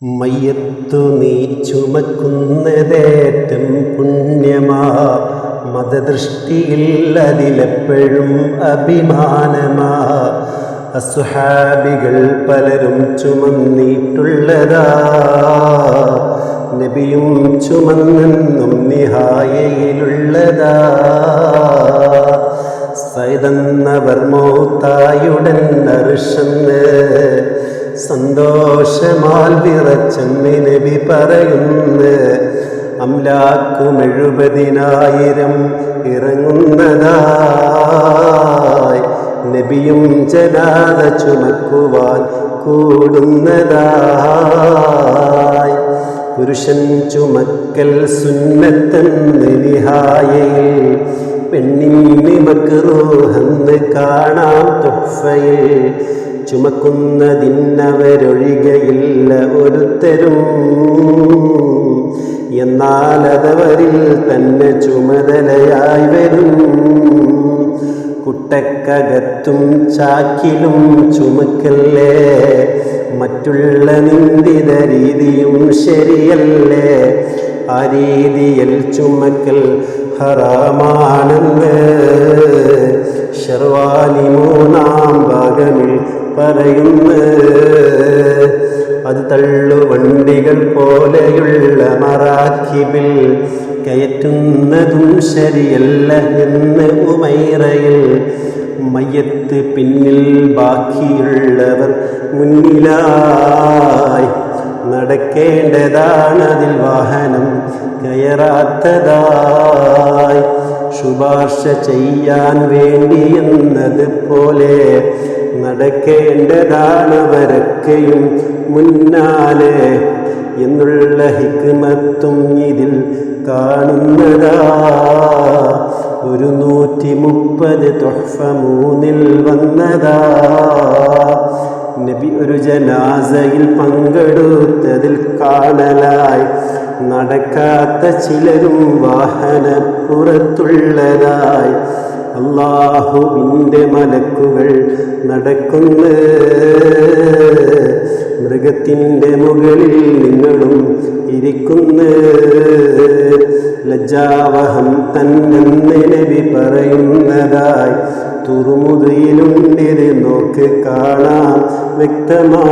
മയ്യത്തു നീ ചുമക്കുന്നതേറ്റം പുണ്യമാ, മതദൃഷ്ടിയിൽ അതിലെപ്പോഴും അഭിമാനമാ. അസ്ഹാബികൾ പലരും ചുമന്നിട്ടുള്ളതാ, നബിയും ചുമന്നെന്നും നിഹായയിലുള്ളതാ. സൈദന്നവർ മൗത്തായുടൻ അർശന്ന് സന്തോഷമാൽ വിറച്ചെന്ന് നബി പറയുന്നു. അംലാക്കും 70,000 ഇറങ്ങുന്നതായി, നബിയും ജനാദ ചുമക്കുവാൻ കൂടുന്നതായി. പുരുഷൻ ചുമക്കൽ സുന്നത്തെന്ന് നിഹായയിൽ, പെണ്ണിന് മക്റൂഹെന്ന് കാണാം തുഹ്ഫയിൽ. ചുമക്കുന്നതിന്നവരൊഴികയില്ല ഒരുത്തരും, എന്നാൽ അതവരിൽ തന്നെ ചുമതലയായി വരും. കുട്ടക്കകത്തും ചാക്കിലും ചുമക്കല്ലേ, മറ്റുള്ള നിന്ദിത രീതിയും ശരിയല്ലേ. ആ രീതിയിൽ ചുമക്കൽ ഹറാമാണെന്ന് ശർവാനി 3-ാം ഭാഗമിൽ പറയുന്നു. അത് തള്ളുവണ്ടികൾ പോലെയുള്ള മറാക്കിബിൽ കയറ്റുന്നതും ശരിയല്ല എന്ന് ഉമൈറയിൽ. മയ്യത്ത് പിന്നിൽ, ബാക്കിയുള്ളവർ മുന്നിലായി, നടക്കേണ്ടതാണതിൽ വാഹനം കയറാത്തതായി. ശുപാർശ ചെയ്യാൻ വേണ്ടി എന്നതുപോലെ നടക്കേണ്ടതാണവരൊക്കെയും മുന്നാലെ എന്നുള്ള ഹിക്മത്തും ഇതിൽ കാണുന്നതാ. 130 തുഹ്ഫ 3-ൽ വന്നതാ. നബി ഒരു ജനാസയിൽ പങ്കെടുത്തതിൽ കാണലായി, നടക്കാത്ത ചിലരും വാഹനപ്പുറത്തുള്ളതായി. അല്ലാഹുവിൻ്റെ മലക്കുകൾ നടക്കുന്നു, മൃഗത്തിൻ്റെ മുകളിൽ നിങ്ങളും ഇരിക്കുന്നു. ലജ്ജാവഹം തന്നെന്ന് നബി പറയുന്നതായി തുറുമുദയിലുണ്ടിത് നോക്ക് കാണാം വ്യക്തമായി.